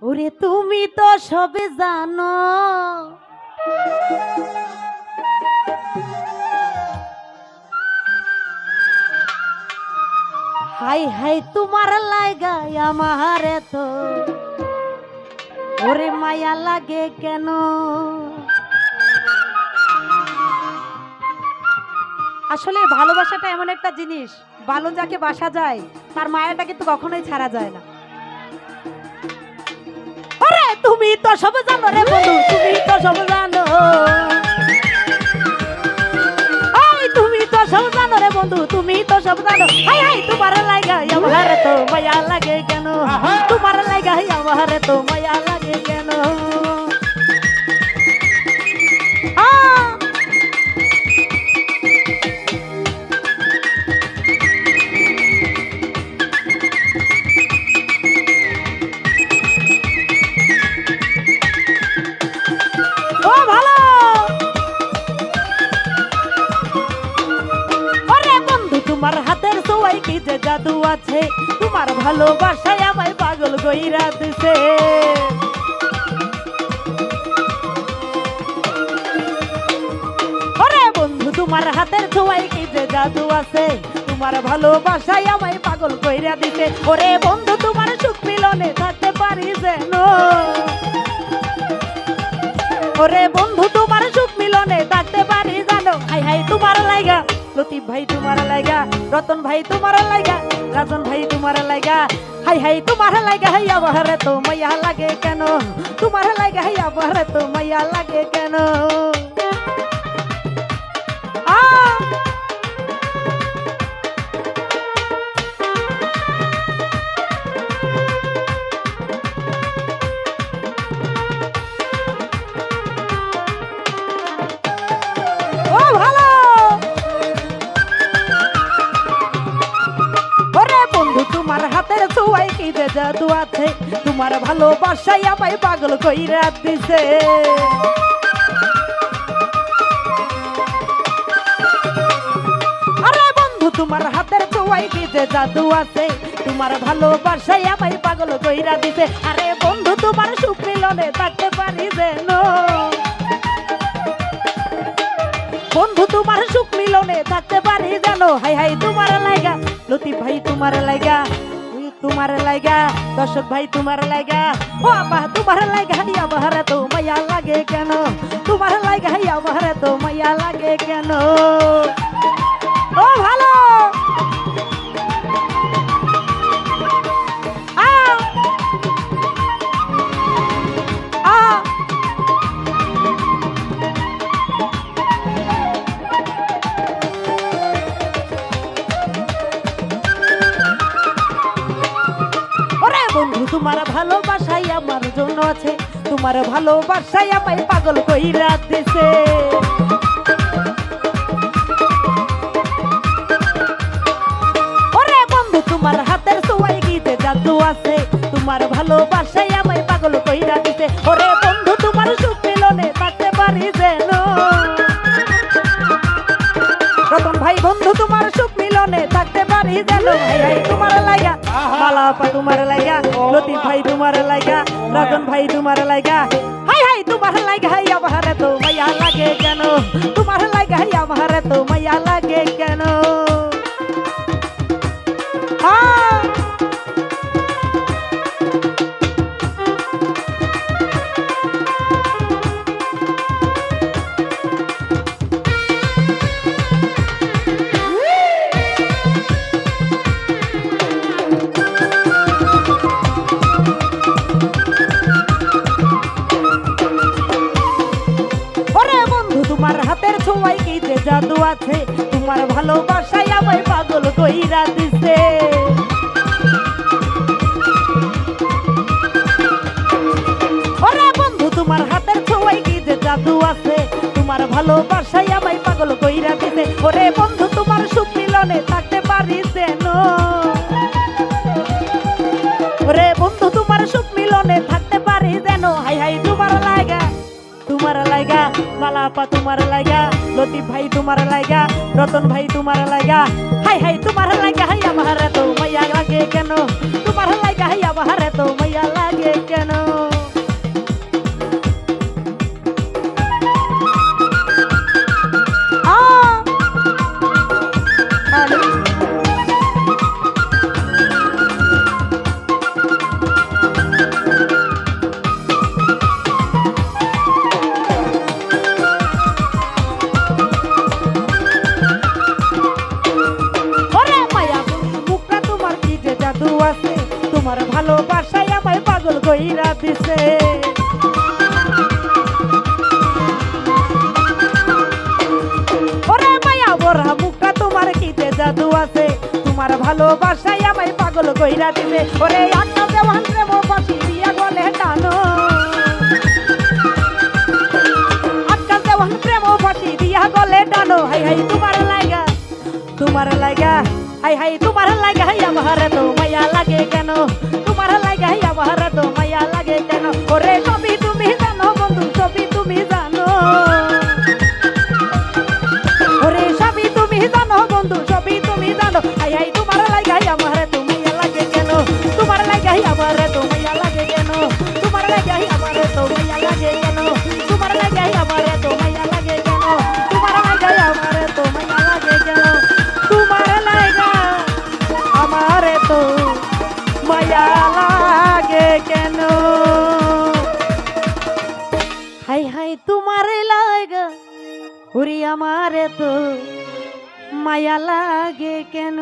ওরে তুমি তো সবে জানো, হাই হাই তোমার লাগাই আমার তো ওরে মায়া লাগে কেন? আসলে ভালোবাসাটা এমন একটা জিনিস, ভালো যাকে বাসা যায় তার মায়াটা কিন্তু কখনোই ছাড়া যায় না। আরে তুমি তো সব জানো রে বন্ধু, তুমি তো সব জানো, তুমি তো সব জানো রে বন্ধু, তুমি তো সব জানো। হাই হাই তোমার লাগা আমার তো মায়া লাগে কেন? তোমার লাগা আমার তো মায়া লাগে কেন? তোমার হাতের ছোঁয়ায় কি যে জাদু আছে, তোমার ভালোবাসায় আমায় পাগল কইরা দিছে। ওরে বন্ধু তোমার হাতের ছোঁয়ায় কি যে জাদু আছে, তোমার ভালোবাসায় আমায় পাগল কইরা দিছে। ওরে বন্ধু তোমার সুখ মিলনে থাকতে পারি যেন, ওরে বন্ধু তোমার সুখ মিলনে থাকতে পারি জানো। হাই হাই তোমার লাগা লতিফ ভাই তোমার লাগা, রতন ভাই তোমার লাগা, রাজন ভাই তোমার লাগা, হাই হাই তোমার লাগা হাই আমার তো মায়া লাগে কেন? তোমার লাগা হাই আমার তো মায়া লাগে কেন? তোমার হাতের ছোঁয়ায় কি যে জাদু আছে, তোমার ভালোবাসায় আমায় পাগল কইরা দিছে। আরে বন্ধু তোমার হাতের ছোঁয়ায় কি যে জাদু আছে, তোমার ভালোবাসায় আমায় পাগল কইরা দিছে। আরে বন্ধু তোমার সুখ মিলনে থাকতে পারি যেন, বন্ধু তোমার সুখ মিলনে থাকতে পারি জানো। হাই হাই তোমার লাগা লতিফ ভাই তোমার লাগা, তোমার লাগা দর্শক ভাই তোমার লাগা, ও আপা তোমার লাগা আমার তো মায়া লাগে কেন? তোমার লাগা আমার তো মায়া লাগে কেন? ও ভালো বন্ধু তোমার ভালোবাসাই আমার জন্য আছে, তোমার ভালোবাসাই আমায় পাগল কইরা দিছে। ওরে বন্ধু তোমার হাতের ছোঁয়ায় কি যে জাদু আছে, তোমার ভালোবাসাই আমায় পাগল কইরা দিছে। ওরে বন্ধু তোমার সুখ মিলনে থাকতে পারি যেন, রতন ভাই বন্ধু তোমার সুখ মিলনে থাকতে পারি যেন। হাই হাই তোমার লাগা মালা আপা তোমার লাগা, লতিফ ভাই তোমার লাগা, রতন ভাই তোমার লাগা, হাই হাই তোমার লাগা হাই আমার তো মায়া লাগে কেন? তোমার লাগা হাই আমার তো মায়া লাগে কেন? তোমার হাতের ছোঁয়ায় কি যে জাদু আছে, তোমার ভালোবাসায় আমায় পাগল কইরা দিছে। ওরে বন্ধু তোমার হাতের ছোঁয়ায় কি যে জাদু আছে, তোমার ভালোবাসায় আমায় পাগল কইরা দিছে। ওরে বন্ধু তোমার সুখ মিলনে থাকতে পারি যেন, ওরে বন্ধু তোমার সুখ মিলনে থাকতে পারি যেন। হাই হাই তোমার লাগা, তোমার লাগা মালা আপা তোমার লাগা, লতিফ ভাই তোমার লাগা, রতন ভাই তোমার লাগা, হাই হাই তোমার লাগা হাই আমার তো মায়া লাগে কেন? তোমার লাগা জাদু আছে তোমার ভালোবাসায় আমায় পাগল কইরা দিছে ওরে মায়া ভরা মুখটা তোমার কিতে জাদু আছে তোমার ভালোবাসায় আমায় পাগল কইরা দিছে ওরে আকাশ দেওয়ান প্রেম বাসি দিয়া গলে টানো আকাশ দেওয়ান প্রেম বাসি দিয়া গলে টানো হাই হাই তোমার লাগা হাই হাই তোমার লাগা হাই আমার তো মায়া লাগে কেন তোমার লাগা হাই আমার তো মায়া লাগে কেন ওরে সবই তুমি জানো বন্ধু সবই তুমি জানো ওরে সবই তুমি জানো বন্ধু সবই তুমি জানো হাই হাই তোমার লাগা হাই আমার তো মায়া লাগে কেন তোমার লাগা হাই আমার তো মায়া লাগে কেন তোমার লাগা হাই আমার তো মায়া লাগে কেন তোমার লাগা হাই আমার তো মায়া লাগে কেন তোমার লাগা হাই আমার তো মায়া লাগে কেন তোমার লাগা আমারে তো মায়া লাগে কেন হাই হাই তোমার লাগা ওরে আমারে তো মায়া লাগে কেন।